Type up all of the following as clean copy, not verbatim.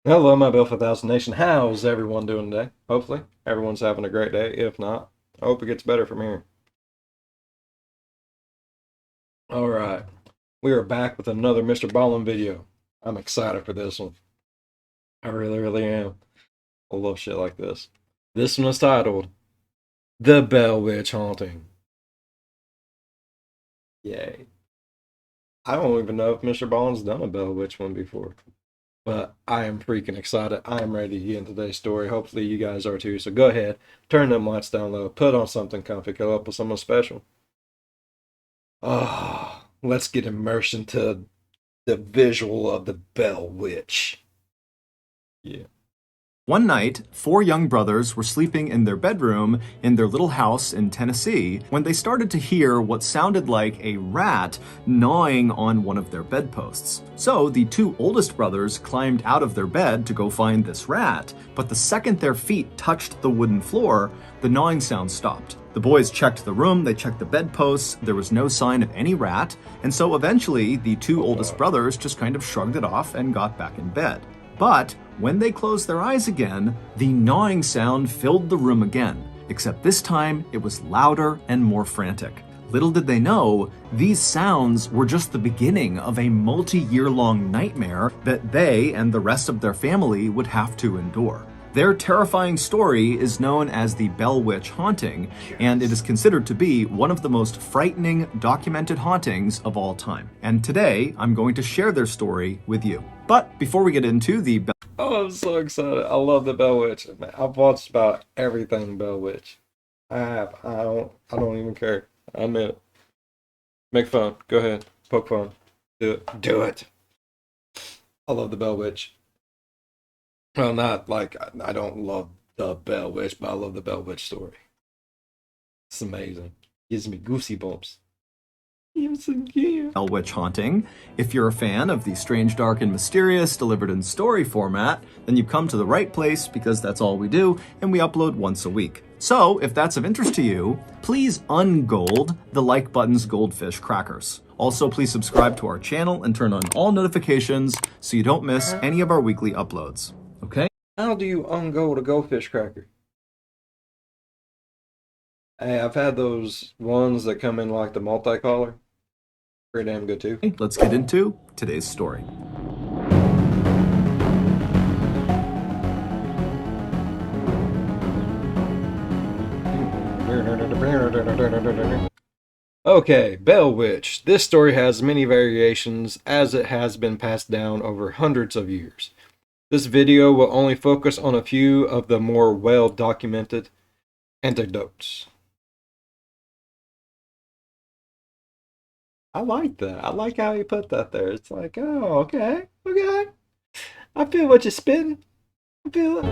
Hello, my Bill 1000 Nation. How's everyone doing today? Hopefully, everyone's having a great day. If not, I hope it gets better from here. All right, we are back with another MrBallen video. I'm excited for this one. I really, really am. I love shit like this. This one is titled The Bell Witch Haunting. Yay. I don't even know if MrBallen's done a Bell Witch one before. But I am freaking excited. I am ready to get into today's story. Hopefully you guys are too. So go ahead, turn them lights down low, put on something comfy, go up with someone special. Let's get immersed into the visual of the Bell Witch. Yeah. One night, four young brothers were sleeping in their bedroom in their little house in Tennessee when they started to hear what sounded like a rat gnawing on one of their bedposts. So the two oldest brothers climbed out of their bed to go find this rat, but the second their feet touched the wooden floor, the gnawing sound stopped. The boys checked the room, they checked the bedposts, there was no sign of any rat, and so eventually the two oldest brothers just kind of shrugged it off and got back in bed. But when they closed their eyes again, the gnawing sound filled the room again, except this time it was louder and more frantic. Little did they know, these sounds were just the beginning of a multi-year-long nightmare that they and the rest of their family would have to endure. Their terrifying story is known as the Bell Witch haunting, and it is considered to be one of the most frightening documented hauntings of all time. And today, I'm going to share their story with you. But before we get into the Oh, I'm so excited. I love the Bell Witch. I've watched about everything Bell Witch. I have. I don't even care. I admit it. Make fun. Go ahead. Poke fun. Do it. Do it. I love the Bell Witch. Well, not like I don't love the Bell Witch, but I love the Bell Witch story. It's amazing. Gives me goosey bumps. Yes, again. Bell Witch haunting. If you're a fan of the strange, dark, and mysterious delivered in story format, then you've come to the right place because that's all we do, and we upload once a week. So, if that's of interest to you, please ungold the like button's goldfish crackers. Also, please subscribe to our channel and turn on all notifications so you don't miss any of our weekly uploads. Okay? How do you ungold a goldfish cracker? Hey, I've had those ones that come in like the multicolor. Pretty damn good too. Let's get into today's story. Okay, Bell Witch. This story has many variations as it has been passed down over hundreds of years. This video will only focus on a few of the more well-documented anecdotes. I like that. I like how you put that there. It's like, oh, okay, okay. I feel what you're spitting. I feel it.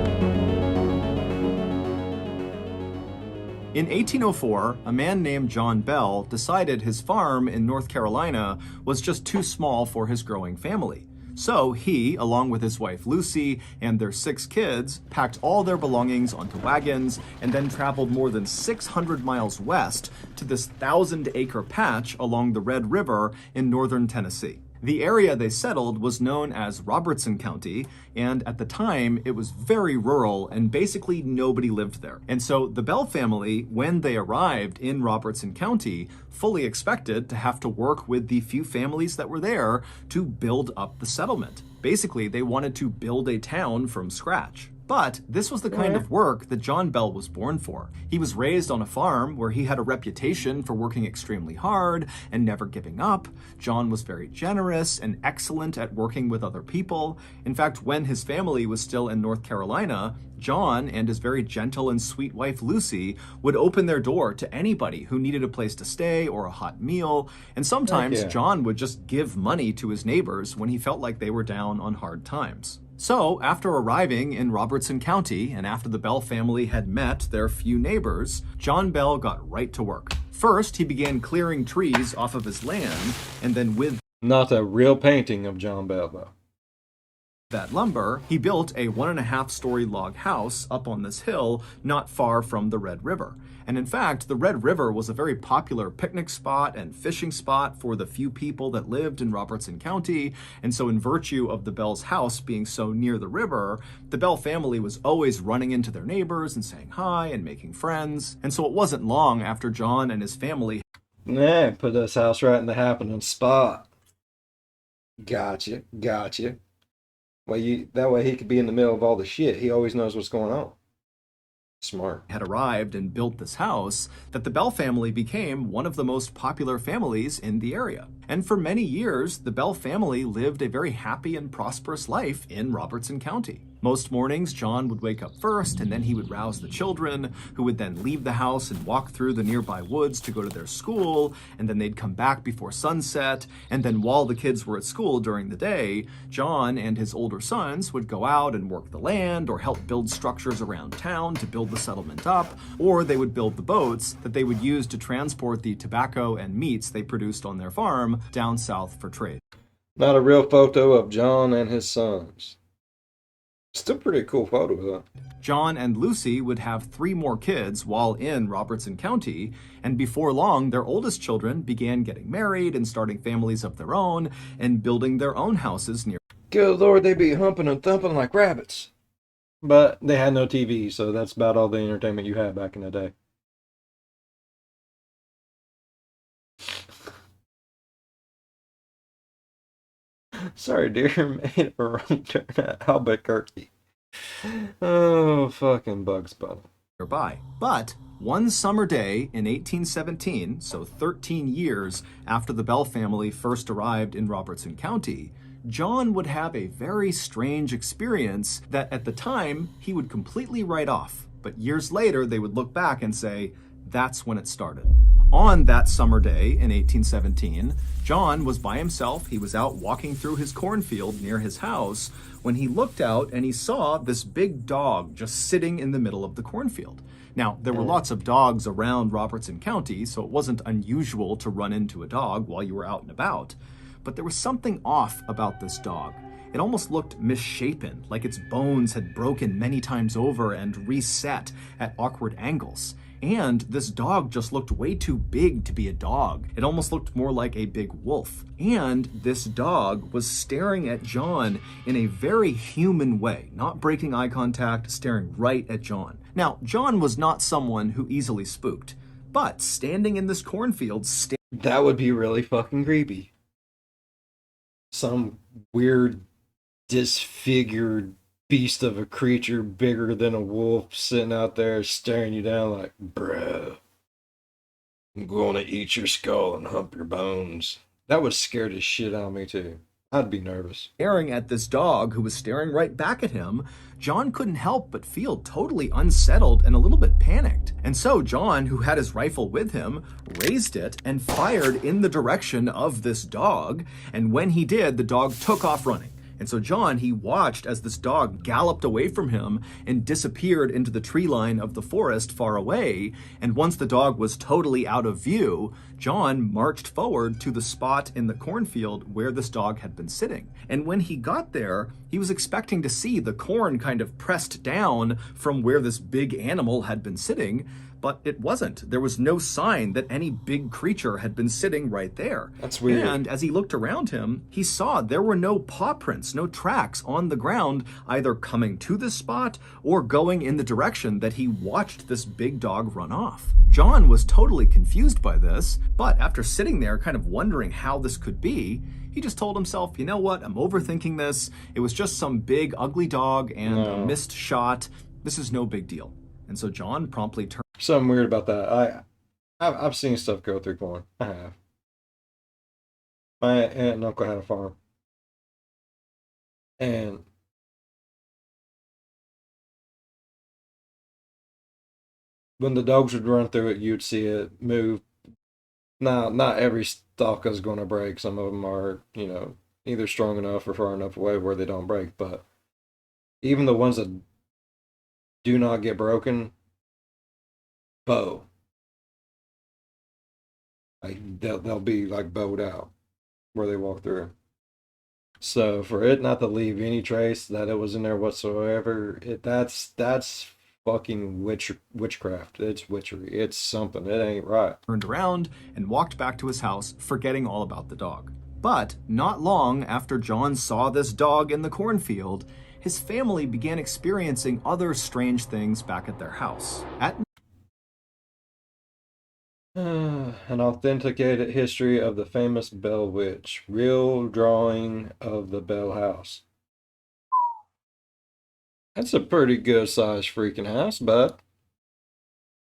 In 1804, a man named John Bell decided his farm in North Carolina was just too small for his growing family. So he, along with his wife Lucy and their 6 kids, packed all their belongings onto wagons and then traveled more than 600 miles west to this 1,000-acre patch along the Red River in northern Tennessee. The area they settled was known as Robertson County, and at the time, it was very rural and basically nobody lived there. And so the Bell family, when they arrived in Robertson County, fully expected to have to work with the few families that were there to build up the settlement. Basically, they wanted to build a town from scratch. But this was the kind of work that John Bell was born for. He was raised on a farm where he had a reputation for working extremely hard and never giving up. John was very generous and excellent at working with other people. In fact, when his family was still in North Carolina, John and his very gentle and sweet wife Lucy would open their door to anybody who needed a place to stay or a hot meal. And sometimes John would just give money to his neighbors when he felt like they were down on hard times. So, after arriving in Robertson County, and after the Bell family had met their few neighbors, John Bell got right to work. First, he began clearing trees off of his land, and then with Not a real painting of John Bell, though. that lumber, he built a 1.5-story log house up on this hill not far from the Red River. And in fact, the Red River was a very popular picnic spot and fishing spot for the few people that lived in Robertson County. And so in virtue of the Bell's house being so near the river, the Bell family was always running into their neighbors and saying hi and making friends. And so it wasn't long after John and his family Nah, put this house right in the happening spot. Gotcha. That way he could be in the middle of all the shit. He always knows what's going on. Smart. had arrived and built this house, that the Bell family became one of the most popular families in the area. And for many years, the Bell family lived a very happy and prosperous life in Robertson County. Most mornings, John would wake up first, and then he would rouse the children, who would then leave the house and walk through the nearby woods to go to their school, and then they'd come back before sunset. And then while the kids were at school during the day, John and his older sons would go out and work the land or help build structures around town to build the settlement up, or they would build the boats that they would use to transport the tobacco and meats they produced on their farm down south for trade. Not a real photo of John and his sons. Still pretty cool photo, though. John and Lucy would have 3 more kids while in Robertson County, and before long, their oldest children began getting married and starting families of their own and building their own houses near. Good Lord, they be humping and thumping like rabbits. But they had no TV, so that's about all the entertainment you had back in the day. Sorry, dear, made a wrong turn at Albuquerque. Oh, fucking Bugs Bunny. Nearby. But one summer day in 1817, so 13 years after the Bell family first arrived in Robertson County, John would have a very strange experience that at the time he would completely write off. But years later, they would look back and say, that's when it started. On that summer day in 1817, John was by himself. He was out walking through his cornfield near his house when he looked out and he saw this big dog just sitting in the middle of the cornfield. Now, there were lots of dogs around Robertson County, so it wasn't unusual to run into a dog while you were out and about. But there was something off about this dog. It almost looked misshapen, like its bones had broken many times over and reset at awkward angles. And this dog just looked way too big to be a dog. It almost looked more like a big wolf. And this dog was staring at John in a very human way, not breaking eye contact, staring right at John. Now, John was not someone who easily spooked, but standing in this cornfield, That would be really fucking creepy. Some weird, disfigured beast of a creature bigger than a wolf sitting out there staring you down like, bro, I'm going to eat your skull and hump your bones. That would scare the shit out of me too. I'd be nervous. Staring at this dog who was staring right back at him, John couldn't help but feel totally unsettled and a little bit panicked. And so John, who had his rifle with him, raised it and fired in the direction of this dog. And when he did, the dog took off running. And so John, he watched as this dog galloped away from him and disappeared into the tree line of the forest far away. And once the dog was totally out of view, John marched forward to the spot in the cornfield where this dog had been sitting. And when he got there, he was expecting to see the corn kind of pressed down from where this big animal had been sitting, but it wasn't. There was no sign that any big creature had been sitting right there. That's weird. And as he looked around him, he saw there were no paw prints, no tracks on the ground, either coming to this spot or going in the direction that he watched this big dog run off. John was totally confused by this, but after sitting there kind of wondering how this could be, he just told himself, you know what, I'm overthinking this. It was just some big ugly dog and a missed shot. This is no big deal. And so John promptly turned. Something weird about that. I've seen stuff go through corn. I have. My aunt and uncle had a farm. And when the dogs would run through it, you'd see it move. Now, not every stalk is going to break. Some of them are, either strong enough or far enough away where they don't break. But even the ones that do not get broken, bow. Like they'll be like bowed out where they walk through. So for it not to leave any trace that it was in there whatsoever, that's fucking witchcraft. It's witchery. It's something. It ain't right. Turned around and walked back to his house, forgetting all about the dog. But not long after John saw this dog in the cornfield, his family began experiencing other strange things back at their house. At An authenticated history of the famous Bell Witch. Real drawing of the Bell House. That's a pretty good sized freaking house, bud.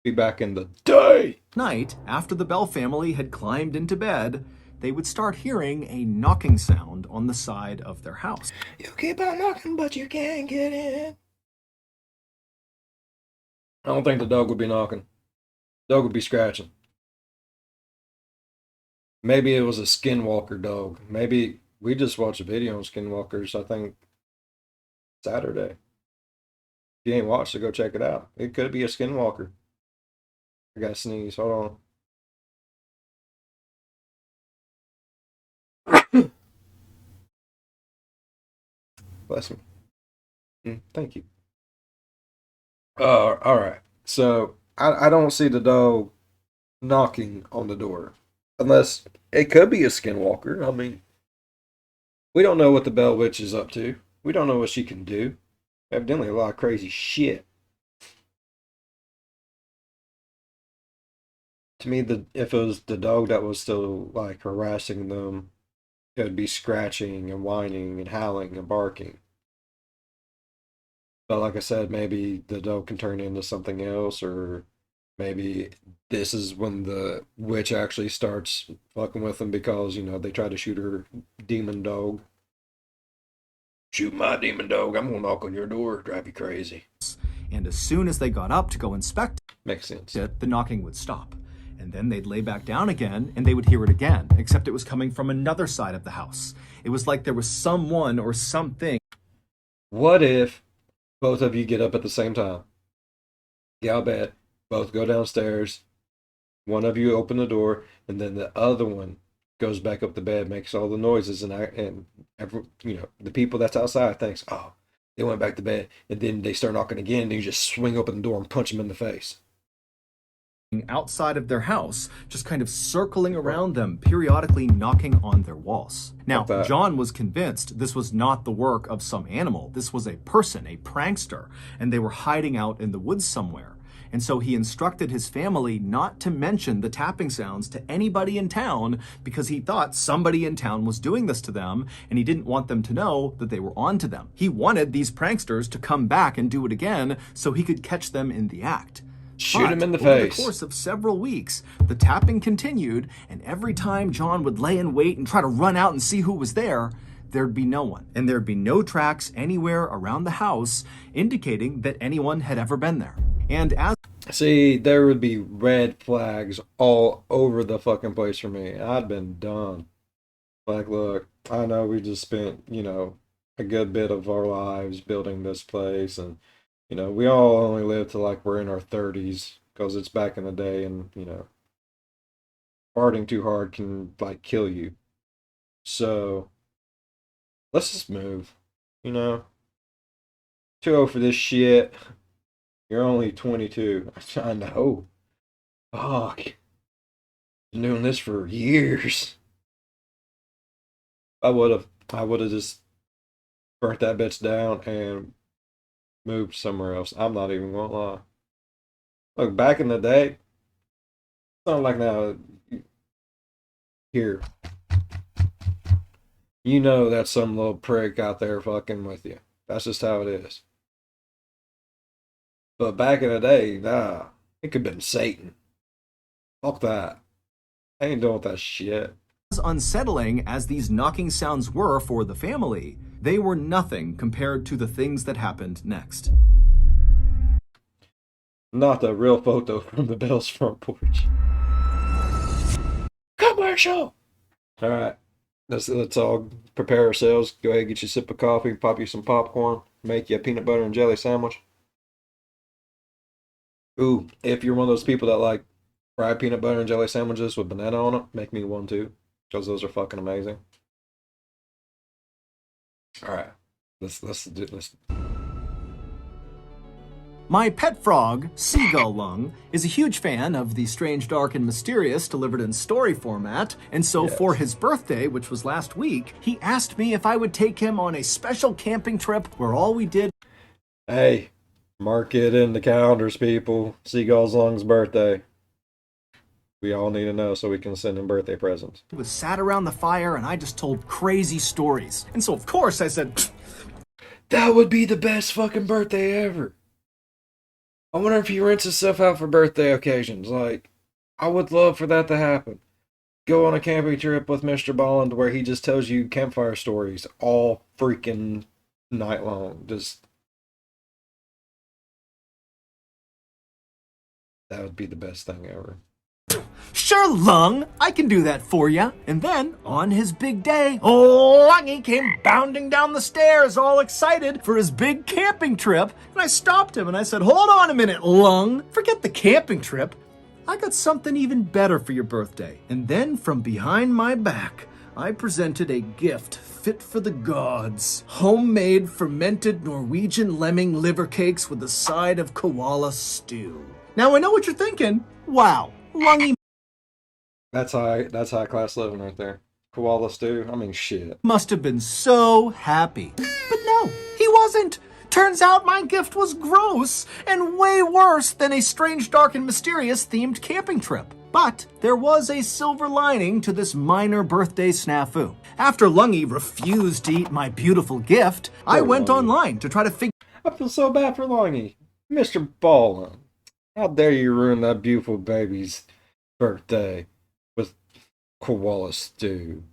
Be back in the day. night, after the Bell family had climbed into bed, they would start hearing a knocking sound on the side of their house. You keep on knocking, but you can't get in. I don't think the dog would be knocking. The dog would be scratching. Maybe it was a skinwalker dog. Maybe we just watched a video on skinwalkers, I think Saturday. If you ain't watched it, go check it out. It could be a skinwalker. I got to sneeze. Hold on. Bless me. Thank you. All right. So I don't see the dog knocking on the door. Unless it could be a skinwalker. I mean, we don't know what the Bell Witch is up to. We don't know what she can do. Evidently, a lot of crazy shit. To me, if it was the dog that was still like harassing them, it would be scratching and whining and howling and barking. But like I said, maybe the dog can turn into something else, or maybe this is when the witch actually starts fucking with them because, they try to shoot her demon dog. Shoot my demon dog. I'm gonna knock on your door, drive you crazy. And as soon as they got up to go inspect Makes sense. it, the knocking would stop. And then they'd lay back down again and they would hear it again, except it was coming from another side of the house. It was like there was someone or something. What if both of you get up at the same time? Get out of bed, both go downstairs. One of you open the door, and then the other one goes back up the bed, makes all the noises, and the people that's outside thinks, oh, they went back to bed, and then they start knocking again, and you just swing open the door and punch them in the face. Outside of their house, just kind of circling around them, periodically knocking on their walls. Now, Like that. John was convinced this was not the work of some animal. This was a person, a prankster, and they were hiding out in the woods somewhere. And so he instructed his family not to mention the tapping sounds to anybody in town because he thought somebody in town was doing this to them, and he didn't want them to know that they were onto them. He wanted these pranksters to come back and do it again so he could catch them in the act. Shoot him in the Over face. the course of several weeks, the tapping continued, and every time John would lay in wait and try to run out and see who was there, there'd be no one. And there'd be no tracks anywhere around the house indicating that anyone had ever been there. And as See, there would be red flags all over the fucking place for me. I'd been done. Like, look, I know we just spent, a good bit of our lives building this place, and, we all only live to like we're in our 30s because it's back in the day, and, farting too hard can like kill you. So, let's just move, Too old for this shit. You're only 22. I know. Fuck. Been doing this for years. I would have just burnt that bitch down and moved somewhere else. I'm not even gonna lie. Look, back in the day, not like now. Here, that's some little prick out there fucking with you. That's just how it is. But back in the day, nah, it could have been Satan. Fuck that. I ain't doing with that shit. unsettling as these knocking sounds were for the family, they were nothing compared to the things that happened next. Not the real photo from the Bell's front porch. Commercial! Alright. Let's all prepare ourselves. Go ahead, get you a sip of coffee, pop you some popcorn, make you a peanut butter and jelly sandwich. Ooh, if you're one of those people that like fried peanut butter and jelly sandwiches with banana on it, make me one too. Because those are fucking amazing. All right. Let's do this. My pet frog, Seagull Lung, is a huge fan of the Strange, Dark, and Mysterious delivered in story format, and so for his birthday, which was last week, he asked me if I would take him on a special camping trip where all we did... Hey, mark it in the calendars, people. Seagull's Lung's birthday. We all need to know so we can send him birthday presents. ...we sat around the fire and I just told crazy stories. And so, of course, I said... That would be the best fucking birthday ever. I wonder if he rents himself out for birthday occasions. Like, I would love for that to happen. Go on a camping trip with MrBallen where he just tells you campfire stories all freaking night long. That would be the best thing ever. Sure, Lung, I can do that for you. And then, on his big day, old Lungy came bounding down the stairs all excited for his big camping trip. And I stopped him and I said, hold on a minute, Lung. Forget the camping trip. I got something even better for your birthday. And then from behind my back, I presented a gift fit for the gods. Homemade fermented Norwegian lemming liver cakes with a side of koala stew. Now I know what you're thinking. Wow, Lungy That's high class living right there. Koala stew. I mean, shit. must have been so happy. But no, he wasn't. Turns out my gift was gross and way worse than a Strange, Dark, and Mysterious themed camping trip. But there was a silver lining to this minor birthday snafu. After Lungy refused to eat my beautiful gift, I went online to try to figure... I feel so bad for Lungy. MrBallen. How dare you ruin that beautiful baby's birthday with koala stew.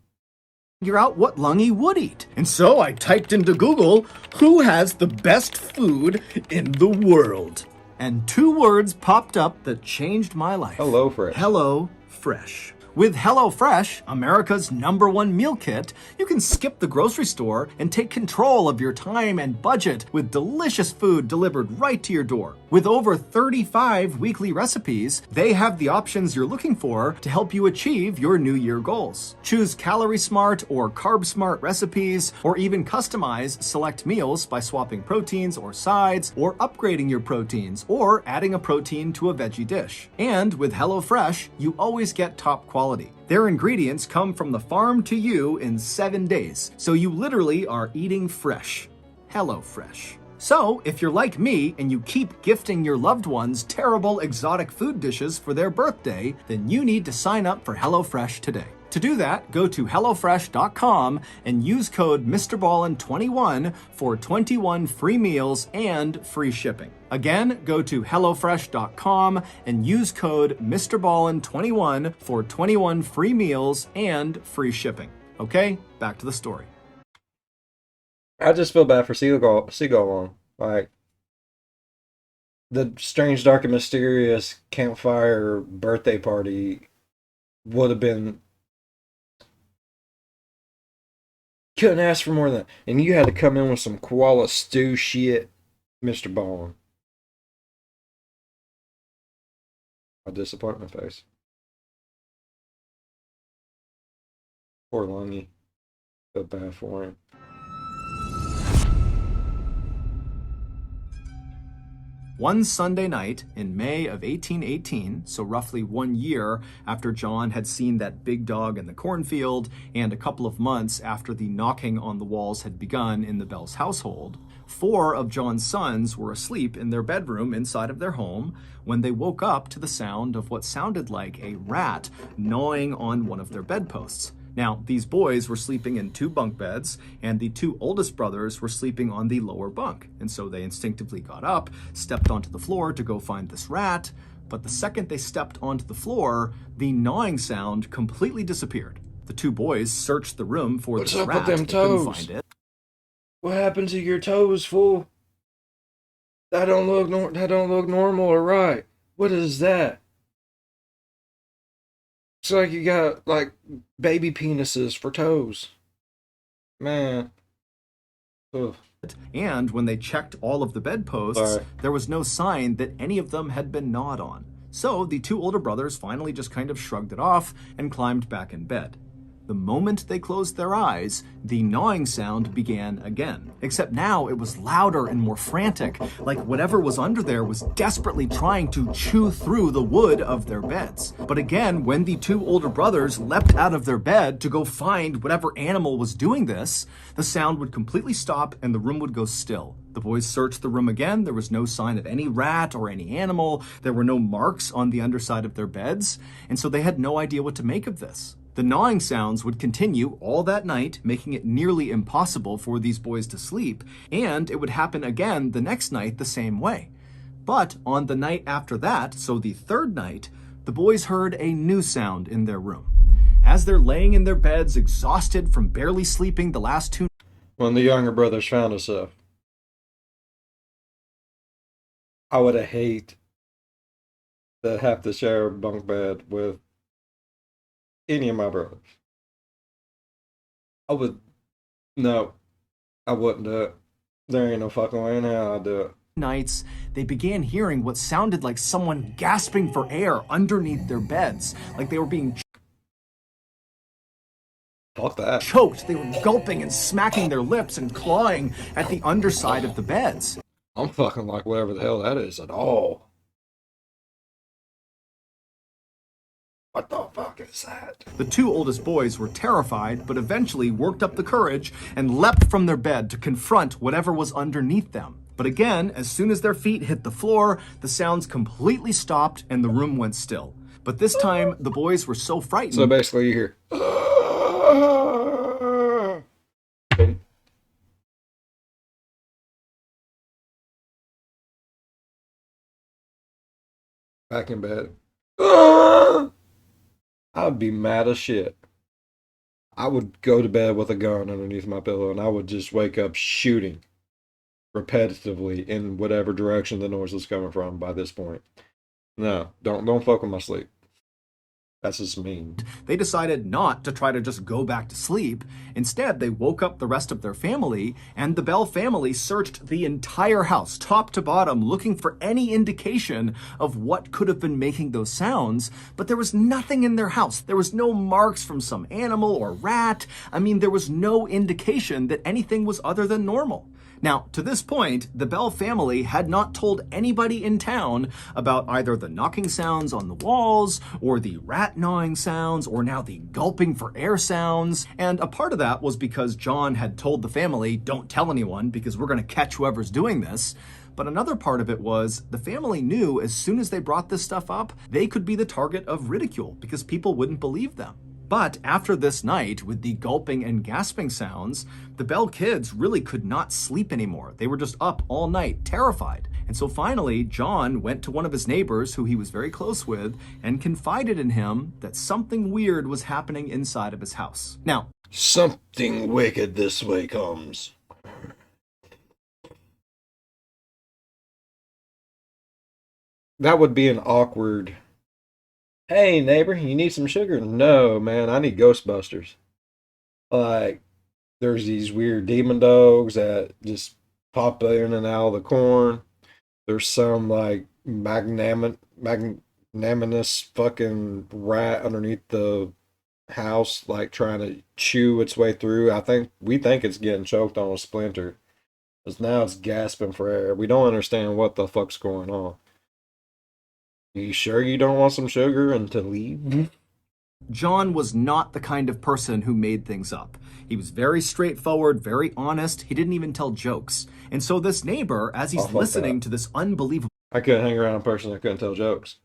Out what Lungy would eat. And so I typed into Google, who has the best food in the world? And 2 words popped up that changed my life. HelloFresh. HelloFresh. With HelloFresh, America's #1 meal kit, you can skip the grocery store and take control of your time and budget with delicious food delivered right to your door. With over 35 weekly recipes, they have the options you're looking for to help you achieve your New Year goals. Choose Calorie Smart or Carb Smart recipes, or even customize select meals by swapping proteins or sides, or upgrading your proteins, or adding a protein to a veggie dish. And with HelloFresh, you always get top quality. Their ingredients come from the farm to you in 7 days, so you literally are eating fresh. HelloFresh. So, if you're like me and you keep gifting your loved ones terrible exotic food dishes for their birthday, then you need to sign up for HelloFresh today. To do that, go to HelloFresh.com and use code MrBallen21 for 21 free meals and free shipping. Again, go to HelloFresh.com and use code MrBallen21 for 21 free meals and free shipping. Okay, back to the story. I just feel bad for Seagull Lung. Like, the Strange, Dark, and Mysterious campfire birthday party would have been... Couldn't ask for more than that. And you had to come in with some koala stew shit, MrBallen. A disappointment face. Poor Lungy. Feel bad for him. One Sunday night in May of 1818, so roughly 1 year after John had seen that big dog in the cornfield, and a couple of months after the knocking on the walls had begun in the Bell's household, 4 of John's sons were asleep in their bedroom inside of their home when they woke up to the sound of what sounded like a rat gnawing on one of their bedposts. Now, these boys were sleeping in 2 bunk beds, and the 2 oldest brothers were sleeping on the lower bunk. And so they instinctively got up, stepped onto the floor to go find this rat, but the second they stepped onto the floor, the gnawing sound completely disappeared. The 2 boys searched the room for this rat. What's up with them toes? Couldn't find it. What happened to your toes, fool? That don't look normal or right. What is that? It's like you got, like, baby penises for toes. Man. Ugh. And when they checked all of the bedposts, there was no sign that any of them had been gnawed on. So the 2 older brothers finally just kind of shrugged it off and climbed back in bed. The moment they closed their eyes, the gnawing sound began again. Except now it was louder and more frantic, like whatever was under there was desperately trying to chew through the wood of their beds. But again, when the two older brothers leapt out of their bed to go find whatever animal was doing this, the sound would completely stop and the room would go still. The boys searched the room again. There was no sign of any rat or any animal. There were no marks on the underside of their beds, and so they had no idea what to make of this. The gnawing sounds would continue all that night, making it nearly impossible for these boys to sleep, and it would happen again the next night the same way. But on the night after that, so the third night, the boys heard a new sound in their room. As they're laying in their beds, exhausted from barely sleeping the last 2 When the younger brothers found us up, I would have hate to have to share a bunk bed with any of my brothers. No, I wouldn't do it. There ain't no fucking way in hell I'd do it. nights, they began hearing what sounded like someone gasping for air underneath their beds, like they were being Fuck that. choked. They were gulping and smacking their lips and clawing at the underside of the beds. I'm fucking like whatever the hell that is at all. What the fuck is that? The two oldest boys were terrified, but eventually worked up the courage and leapt from their bed to confront whatever was underneath them. But again, as soon as their feet hit the floor, the sounds completely stopped and the room went still. But this time, the boys were so frightened. So basically you hear back in bed. I'd be mad as shit. I would go to bed with a gun underneath my pillow and I would just wake up shooting repetitively in whatever direction the noise was coming from by this point. No, don't fuck with my sleep. That's just mean. They decided not to try to just go back to sleep. Instead, they woke up the rest of their family, and the Bell family searched the entire house, top to bottom, looking for any indication of what could have been making those sounds. But there was nothing in their house. There was no marks from some animal or rat. I mean, there was no indication that anything was other than normal. Now, to this point, the Bell family had not told anybody in town about either the knocking sounds on the walls, or the rat gnawing sounds, or now the gulping for air sounds. And a part of that was because John had told the family, don't tell anyone because we're going to catch whoever's doing this. But another part of it was the family knew as soon as they brought this stuff up, they could be the target of ridicule because people wouldn't believe them. But after this night, with the gulping and gasping sounds, the Bell kids really could not sleep anymore. They were just up all night, terrified. And so finally, John went to one of his neighbors who he was very close with and confided in him that something weird was happening inside of his house. Now, Something wicked this way comes. That would be an awkward, hey neighbor, you need some sugar? No, man, I need Ghostbusters. Like, there's these weird demon dogs that just pop in and out of the corn. There's some like magnanimous fucking rat underneath the house, like trying to chew its way through. We think it's getting choked on a splinter, because now it's gasping for air. We don't understand what the fuck's going on. You sure you don't want some sugar and to leave? John was not the kind of person who made things up. He was very straightforward, very honest. He didn't even tell jokes. And so this neighbor, as he's listening to this unbelievable I couldn't hang around a person that couldn't tell jokes,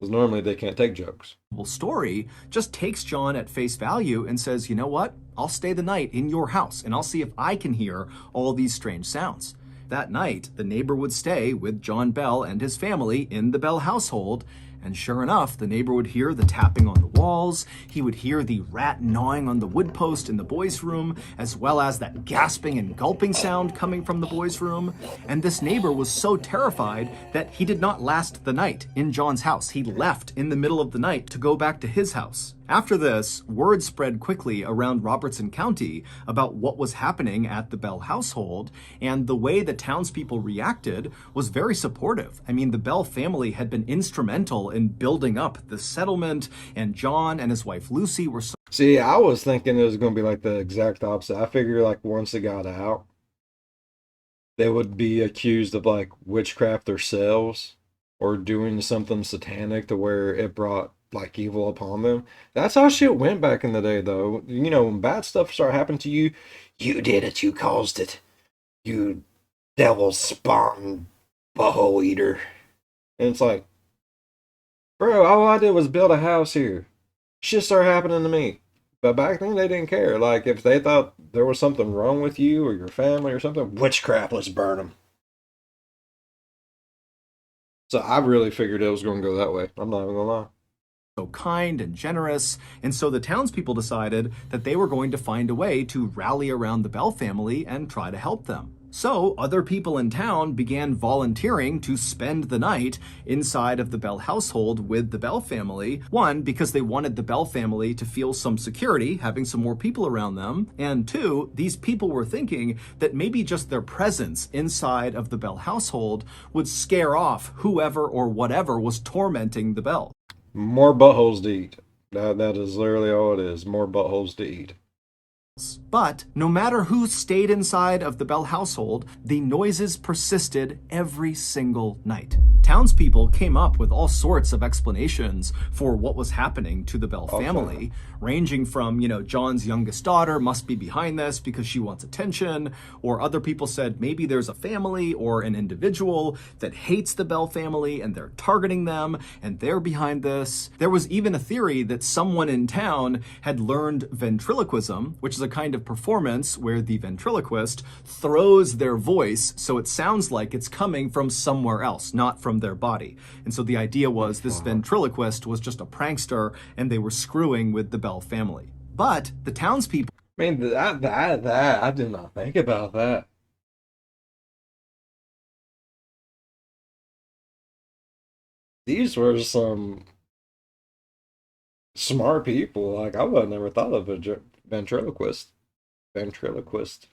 because normally they can't take jokes. story, just takes John at face value and says, you know what? I'll stay the night in your house and I'll see if I can hear all these strange sounds. That night, the neighbor would stay with John Bell and his family in the Bell household, and sure enough, the neighbor would hear the tapping on the walls, he would hear the rat gnawing on the wood post in the boys' room, as well as that gasping and gulping sound coming from the boys' room. And this neighbor was so terrified that he did not last the night in John's house. He left in the middle of the night to go back to his house. After this, word spread quickly around Robertson County about what was happening at the Bell household, and the way the townspeople reacted was very supportive. I mean, the Bell family had been instrumental in building up the settlement, and John and his wife Lucy were so See, I was thinking it was going to be like the exact opposite. I figured like once it got out, they would be accused of like witchcraft themselves or doing something satanic to where it brought like evil upon them. That's how shit went back in the day, though. You know, when bad stuff started happening to you, you did it, you caused it, you devil spawn butthole eater. And it's like, bro, all I did was build a house here. Shit started happening to me. But back then they didn't care. Like if they thought there was something wrong with you or your family or something, witchcraft, let's burn them. So I really figured it was going to go that way. I'm not even gonna lie. So kind and generous, and so the townspeople decided that they were going to find a way to rally around the Bell family and try to help them. So other people in town began volunteering to spend the night inside of the Bell household with the Bell family. One, because they wanted the Bell family to feel some security, having some more people around them. And two, these people were thinking that maybe just their presence inside of the Bell household would scare off whoever or whatever was tormenting the Bell. More buttholes to eat. That is literally all it is. More buttholes to eat. But no matter who stayed inside of the Bell household, the noises persisted every single night. Townspeople came up with all sorts of explanations for what was happening to the Bell family, ranging from, John's youngest daughter must be behind this because she wants attention, or other people said maybe there's a family or an individual that hates the Bell family and they're targeting them and they're behind this. There was even a theory that someone in town had learned ventriloquism, which is a kind of performance where the ventriloquist throws their voice so it sounds like it's coming from somewhere else, not from their body. And so the idea was this ventriloquist was just a prankster and they were screwing with the Bell family. But the townspeople, I mean, that, I did not think about that. These were some smart people. Like, I would have never thought of a ventriloquist. Ventriloquist.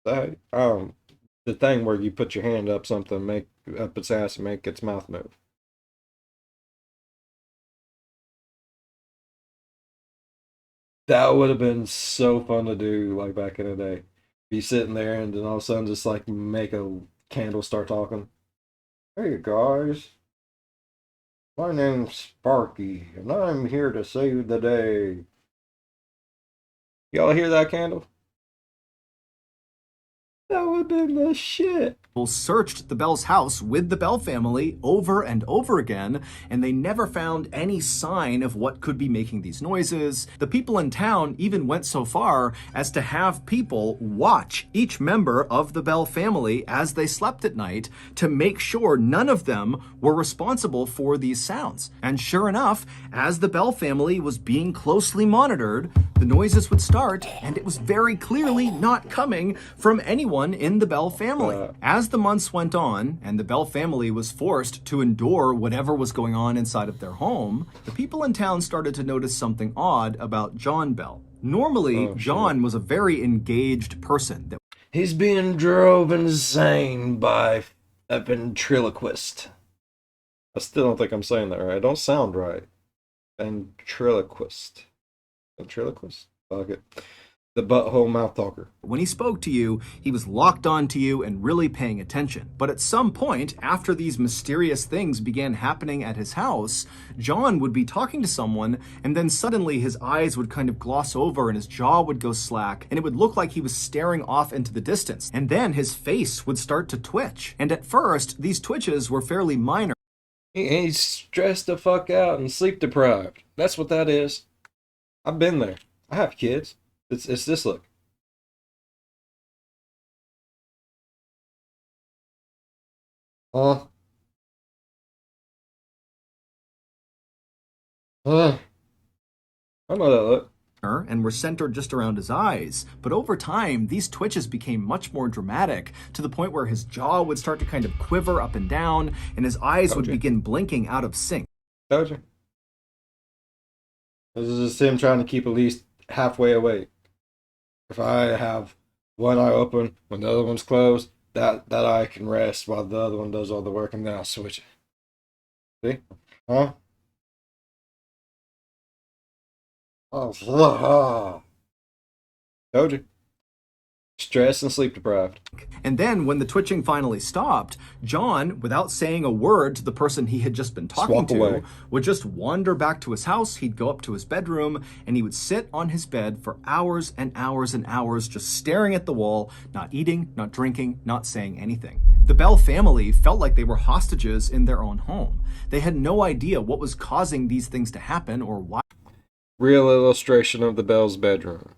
That, the thing where you put your hand up something, make up its ass and make its mouth move. That would have been so fun to do, like back in the day. Be sitting there and then all of a sudden just like make a candle start talking. Hey guys, my name's Sparky, and I'm here to save the day. Y'all hear that candle? That would have been the shit. searched the Bell's house with the Bell family over and over again, and they never found any sign of what could be making these noises. The people in town even went so far as to have people watch each member of the Bell family as they slept at night to make sure none of them were responsible for these sounds. And sure enough, as the Bell family was being closely monitored, the noises would start, and it was very clearly not coming from anyone in the Bell family. As the months went on, and the Bell family was forced to endure whatever was going on inside of their home, the people in town started to notice something odd about John Bell. Normally, John was a very engaged person. He's being drove insane by a ventriloquist. I still don't think I'm saying that right. It don't sound right. Ventriloquist. Ventriloquist? Fuck it. The butthole mouth talker. When he spoke to you, he was locked onto you and really paying attention. But at some point, after these mysterious things began happening at his house, John would be talking to someone, and then suddenly his eyes would kind of gloss over and his jaw would go slack, and it would look like he was staring off into the distance. And then his face would start to twitch. And at first, these twitches were fairly minor. He's stressed the fuck out and sleep deprived. That's what that is. I've been there. I have kids. It's this look. Uh, I know that look. And were centered just around his eyes. But over time, these twitches became much more dramatic, to the point where his jaw would start to kind of quiver up and down, and his eyes would begin blinking out of sync. Told you. This is just him trying to keep at least halfway awake. If I have one eye open when the other one's closed, that eye can rest while the other one does all the work, and then I'll switch it. See? Huh? Oh, told you. Stressed and sleep deprived. And then when the twitching finally stopped, John, without saying a word to the person he had just been Just talking walk away. to, would just wander back to his house. He'd go up to his bedroom and he would sit on his bed for hours and hours and hours, just staring at the wall, not eating, not drinking, not saying anything. The Bell family felt like they were hostages in their own home. They had no idea what was causing these things to happen or why Real illustration of the Bell's bedroom.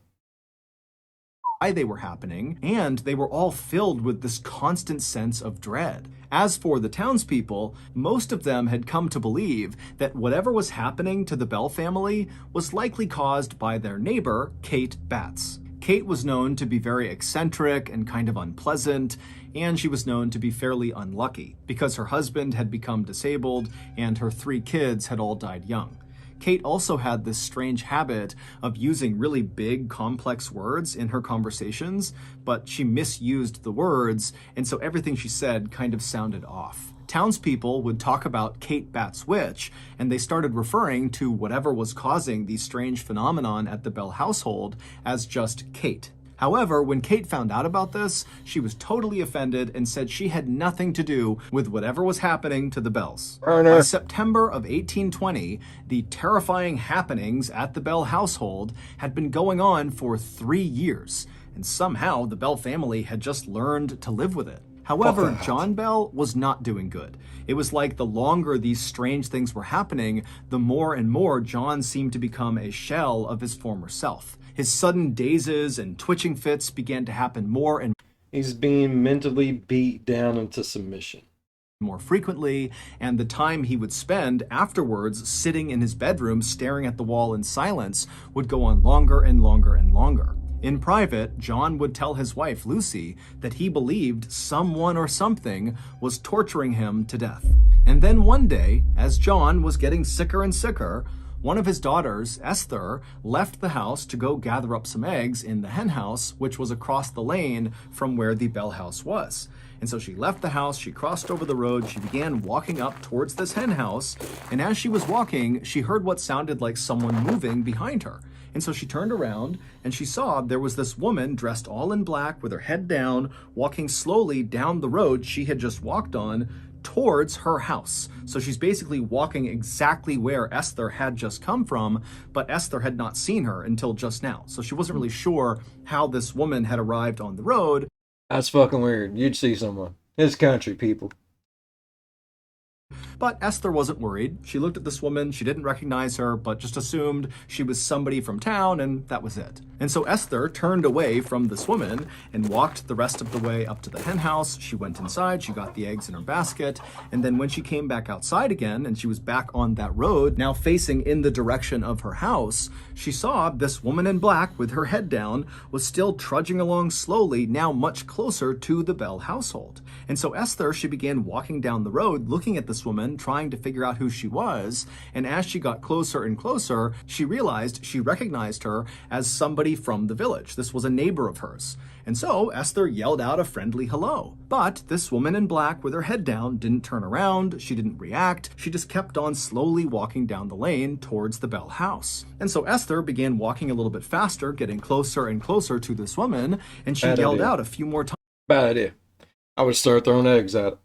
they were happening, and they were all filled with this constant sense of dread. As for the townspeople, most of them had come to believe that whatever was happening to the Bell family was likely caused by their neighbor, Kate Batts. Kate was known to be very eccentric and kind of unpleasant, and she was known to be fairly unlucky because her husband had become disabled and her 3 kids had all died young. Kate also had this strange habit of using really big, complex words in her conversations, but she misused the words, and so everything she said kind of sounded off. Townspeople would talk about Kate Batts' witch, and they started referring to whatever was causing these strange phenomenon at the Bell household as just Kate. However, when Kate found out about this, she was totally offended and said she had nothing to do with whatever was happening to the Bells. By September of 1820, the terrifying happenings at the Bell household had been going on for 3 years, and somehow the Bell family had just learned to live with it. However, John Bell was not doing good. It was like the longer these strange things were happening, the more and more John seemed to become a shell of his former self. His sudden dazes and twitching fits began to happen more and He's being mentally beat down into submission. more frequently, and the time he would spend afterwards sitting in his bedroom staring at the wall in silence would go on longer and longer and longer. In private, John would tell his wife, Lucy, that he believed someone or something was torturing him to death. And then one day, as John was getting sicker and sicker, one of his daughters, Esther, left the house to go gather up some eggs in the hen house, which was across the lane from where the Bell house was. And so she left the house, she crossed over the road, she began walking up towards this hen house, and as she was walking, she heard what sounded like someone moving behind her. And so she turned around and she saw there was this woman dressed all in black with her head down, walking slowly down the road she had just walked on towards her house. So she's basically walking exactly where Esther had just come from, but Esther had not seen her until just now. So she wasn't really sure how this woman had arrived on the road. That's fucking weird. You'd see someone. It's country people. But Esther wasn't worried. She looked at this woman, she didn't recognize her, but just assumed she was somebody from town, and that was it. And so Esther turned away from this woman and walked the rest of the way up to the hen house. She went inside, she got the eggs in her basket, and then when she came back outside again and she was back on that road, now facing in the direction of her house, she saw this woman in black with her head down was still trudging along slowly, now much closer to the Bell household. And so Esther, she began walking down the road looking at this woman, trying to figure out who she was, and as she got closer and closer, she realized she recognized her as somebody from the village. This was a neighbor of hers. And so Esther yelled out a friendly hello. But this woman in black with her head down didn't turn around, she didn't react, she just kept on slowly walking down the lane towards the Bell house. And so Esther began walking a little bit faster, getting closer and closer to this woman, and she yelled out a few more times. Bad idea. I would start throwing eggs at it.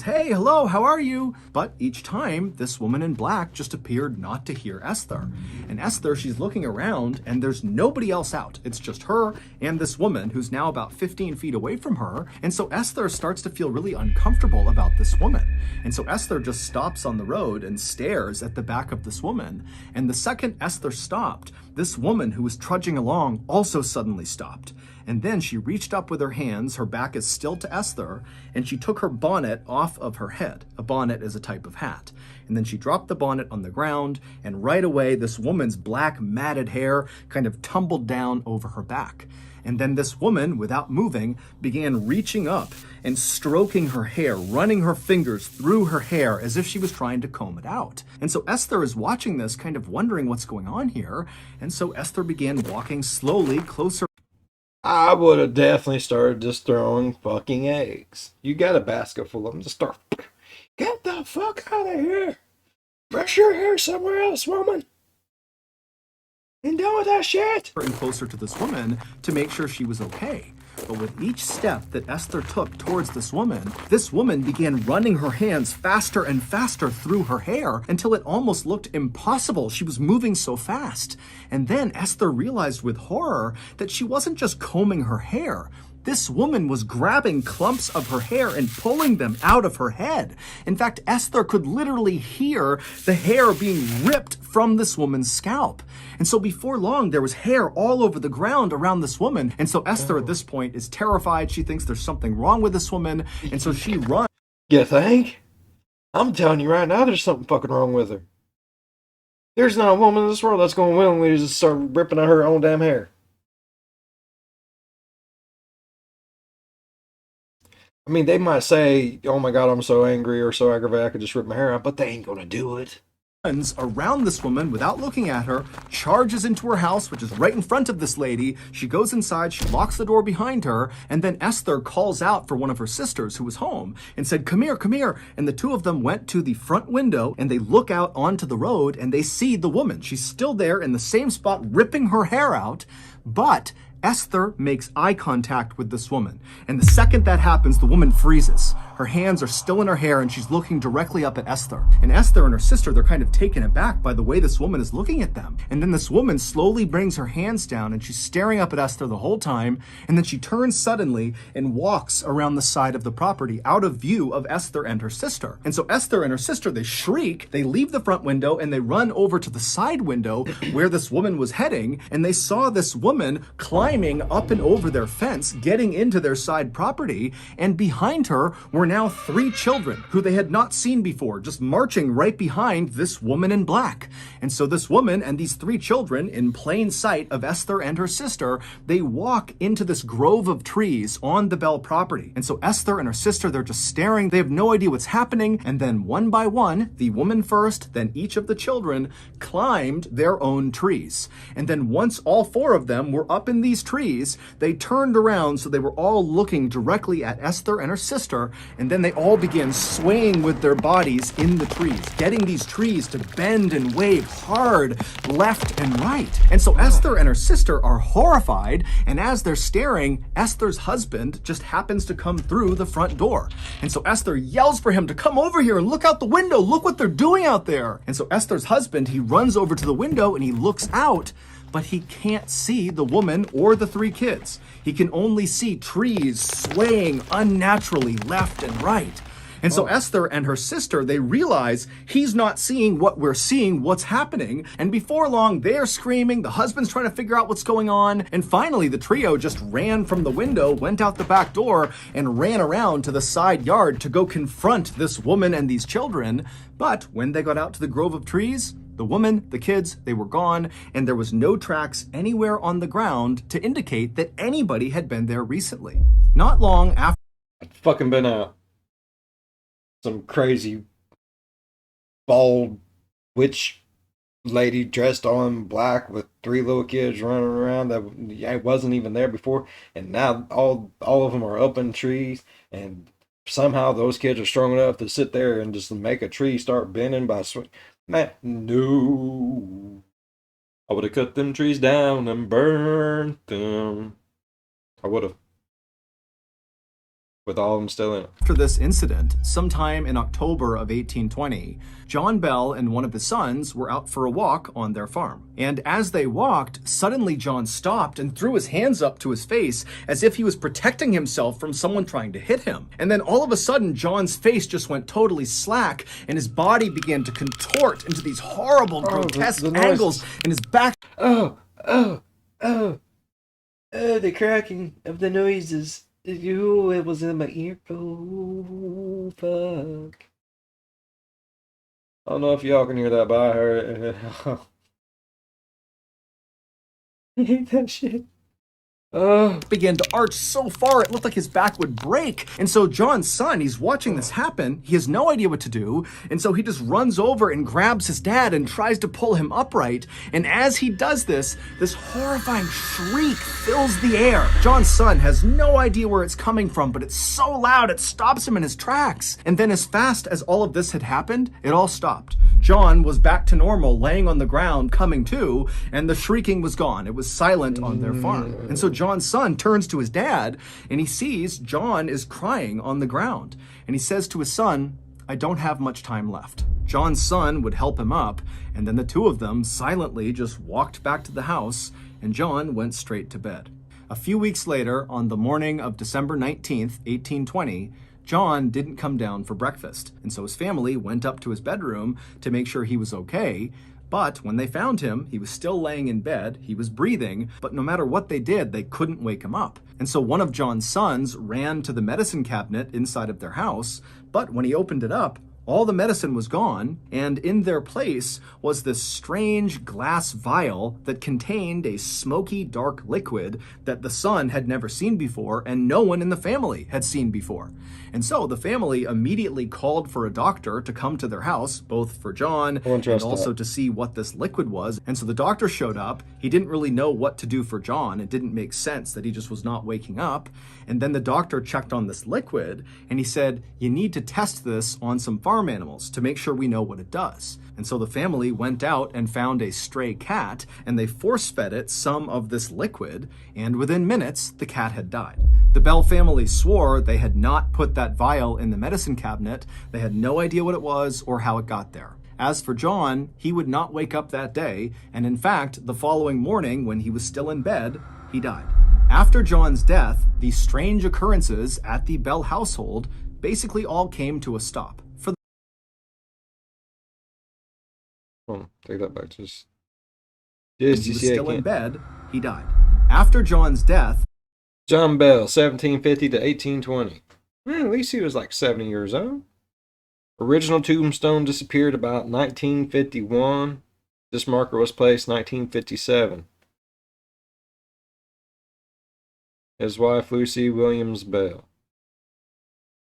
Hey, hello, how are you? But each time, this woman in black just appeared not to hear Esther. And Esther, she's looking around, and there's nobody else out. It's just her and this woman who's now about 15 feet away from her. And so Esther starts to feel really uncomfortable about this woman. And so Esther just stops on the road and stares at the back of this woman. And the second Esther stopped, this woman who was trudging along also suddenly stopped. And then she reached up with her hands, her back is still to Esther, and she took her bonnet off of her head. A bonnet is a type of hat. And then she dropped the bonnet on the ground, and right away this woman's black matted hair kind of tumbled down over her back. And then this woman, without moving, began reaching up and stroking her hair, running her fingers through her hair as if she was trying to comb it out. And so Esther is watching this, kind of wondering what's going on here. And so Esther began walking slowly closer. I would have definitely started just throwing fucking eggs. You got a basket full of them. Just start. Get the fuck out of here. Brush your hair somewhere else, woman. Ain't done with that shit. And closer to this woman to make sure she was okay. But with each step that Esther took towards this woman began running her hands faster and faster through her hair until it almost looked impossible. She was moving so fast. And then Esther realized with horror that she wasn't just combing her hair. This woman was grabbing clumps of her hair and pulling them out of her head. In fact, Esther could literally hear the hair being ripped from this woman's scalp. And so before long, there was hair all over the ground around this woman. And so Esther at this point is terrified. She thinks there's something wrong with this woman. And so she runs. You think? I'm telling you right now, there's something fucking wrong with her. There's not a woman in this world that's going to willingly just start ripping out her own damn hair. I mean, they might say, oh my God, I'm so angry or so aggravated, I could just rip my hair out, but they ain't going to do it. Around this woman without looking at her, charges into her house, which is right in front of this lady. She goes inside, she locks the door behind her, and then Esther calls out for one of her sisters who was home and said, come here, come here. And the two of them went to the front window and they look out onto the road and they see the woman. She's still there in the same spot, ripping her hair out, but Esther makes eye contact with this woman. And the second that happens, the woman freezes. Her hands are still in her hair and she's looking directly up at Esther. And Esther and her sister, they're kind of taken aback by the way this woman is looking at them. And then this woman slowly brings her hands down and she's staring up at Esther the whole time. And then she turns suddenly and walks around the side of the property out of view of Esther and her sister. And so Esther and her sister, they shriek, they leave the front window and they run over to the side window where this woman was heading. And they saw this woman climbing up and over their fence, getting into their side property. And behind her were now 3 children who they had not seen before, just marching right behind this woman in black. And so this woman and these 3 children, in plain sight of Esther and her sister, they walk into this grove of trees on the Bell property. And so Esther and her sister, they're just staring. They have no idea what's happening. And then one by one, the woman first, then each of the children climbed their own trees. And then once all 4 of them were up in these trees, they turned around so they were all looking directly at Esther and her sister. And then they all began swaying with their bodies in the trees, getting these trees to bend and wave hard left and right. And so Esther and her sister are horrified. And as they're staring, Esther's husband just happens to come through the front door. And so Esther yells for him to come over here and look out the window. Look what they're doing out there. And so Esther's husband, he runs over to the window and he looks out, but he can't see the woman or the 3 kids. He can only see trees swaying unnaturally left and right. And so Esther and her sister, they realize he's not seeing what we're seeing, what's happening. And before long, they're screaming. The husband's trying to figure out what's going on. And finally, the trio just ran from the window, went out the back door, and ran around to the side yard to go confront this woman and these children. But when they got out to the grove of trees, the woman, the kids, they were gone, and there was no tracks anywhere on the ground to indicate that anybody had been there recently. Not long after I'd fucking been out. Some crazy, bald witch lady dressed all in black with 3 little kids running around that wasn't even there before, and now all of them are up in trees, and somehow those kids are strong enough to sit there and just make a tree start bending by swing. Man, no. I would have cut them trees down and burned them. I would have. With all of them still in it. After this incident, sometime in October of 1820, John Bell and one of his sons were out for a walk on their farm. And as they walked, suddenly John stopped and threw his hands up to his face as if he was protecting himself from someone trying to hit him. And then all of a sudden, John's face just went totally slack and his body began to contort into these horrible, grotesque angles and his back. Oh, the cracking of the noises. It was in my ear. Oh, fuck. I don't know if y'all can hear that, but I heard it. I hate that shit. Began to arch so far it looked like his back would break. And so John's son, he's watching this happen. He has no idea what to do. And so he just runs over and grabs his dad and tries to pull him upright. And as he does this, this horrifying shriek fills the air. John's son has no idea where it's coming from, but it's so loud it stops him in his tracks. And then as fast as all of this had happened, it all stopped. John was back to normal, laying on the ground, coming to, and the shrieking was gone. It was silent on their farm. And so John's son turns to his dad, and he sees John is crying on the ground. And he says to his son, "I don't have much time left." John's son would help him up, and then the two of them silently just walked back to the house, and John went straight to bed. A few weeks later, on the morning of December 19th, 1820, John didn't come down for breakfast, and so his family went up to his bedroom to make sure he was okay. But when they found him, he was still laying in bed, he was breathing, but no matter what they did, they couldn't wake him up. And so one of John's sons ran to the medicine cabinet inside of their house, but when he opened it up, all the medicine was gone, and in their place was this strange glass vial that contained a smoky, dark liquid that the son had never seen before and no one in the family had seen before. And so the family immediately called for a doctor to come to their house, both for John and also to see what this liquid was. And so the doctor showed up. He didn't really know what to do for John. It didn't make sense that he just was not waking up. And then the doctor checked on this liquid and he said, "You need to test this on some farm animals to make sure we know what it does." And so the family went out and found a stray cat, and they force-fed it some of this liquid, and within minutes, the cat had died. The Bell family swore they had not put that vial in the medicine cabinet. They had no idea what it was or how it got there. As for John, he would not wake up that day, and in fact, the following morning, when he was still in bed, he died. After John's death, the strange occurrences at the Bell household basically all came to a stop. Take that back. Just He was still in bed, he died. After John's death, John Bell, 1750 to 1820. At least he was like 70 years old. Original tombstone disappeared about 1951. This marker was placed 1957. His wife, Lucy Williams Bell.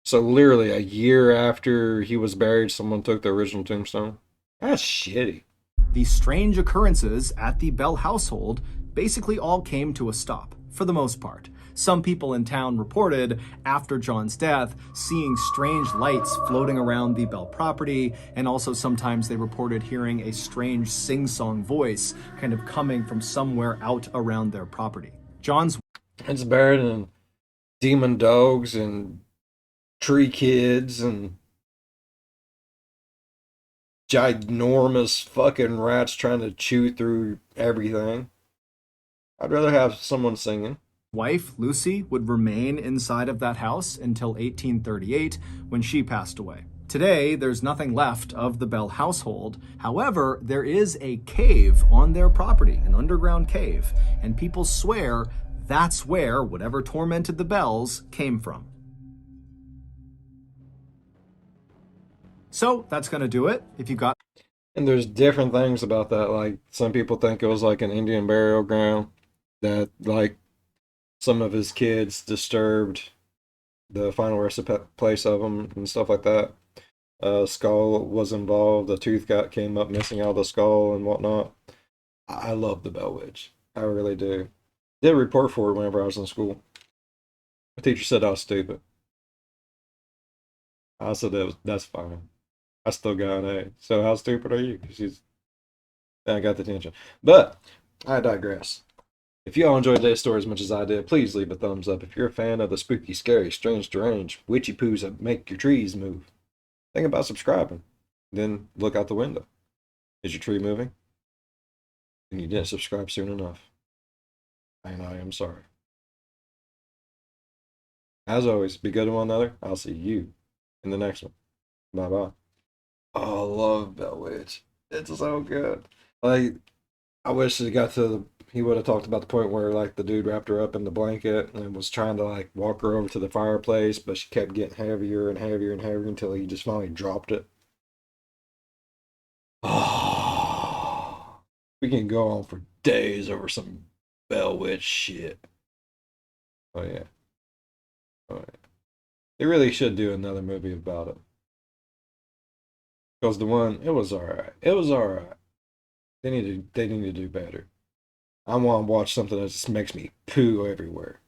So literally a year after he was buried, someone took the original tombstone. That's shitty. The strange occurrences at the Bell household basically all came to a stop, for the most part. Some people in town reported, after John's death, seeing strange lights floating around the Bell property, and also sometimes they reported hearing a strange sing-song voice kind of coming from somewhere out around their property. It's buried in demon dogs and tree kids and ginormous fucking rats trying to chew through everything. I'd rather have someone singing. Wife, Lucy, would remain inside of that house until 1838 when she passed away. Today, there's nothing left of the Bell household. However, there is a cave on their property, an underground cave, and people swear that's where whatever tormented the Bells came from. So that's going to do it. If you got... And there's different things about that. Like, some people think it was like an Indian burial ground, that like some of his kids disturbed the final resting place of him and stuff like that. Skull was involved. The tooth came up missing out of the skull and whatnot. I love the Bell Witch. I really do. Did a report for it whenever I was in school. My teacher said I was stupid. I said that's fine. I still got an A. So how stupid are you? I got the attention. But I digress. If you all enjoyed today's story as much as I did, please leave a thumbs up. If you're a fan of the spooky, scary, strange, deranged, witchy poos that make your trees move, think about subscribing. Then look out the window. Is your tree moving? And you didn't subscribe soon enough. And I am sorry. As always, be good to one another. I'll see you in the next one. Bye-bye. Oh, I love Bell Witch. It's so good. Like, I wish he would have talked about the point where, like, the dude wrapped her up in the blanket and was trying to, like, walk her over to the fireplace, but she kept getting heavier and heavier and heavier until he just finally dropped it. Oh, we can go on for days over some Bell Witch shit. Oh yeah. Oh yeah. They really should do another movie about it. Because the one, it was alright. It was alright. They need to do better. I want to watch something that just makes me poo everywhere.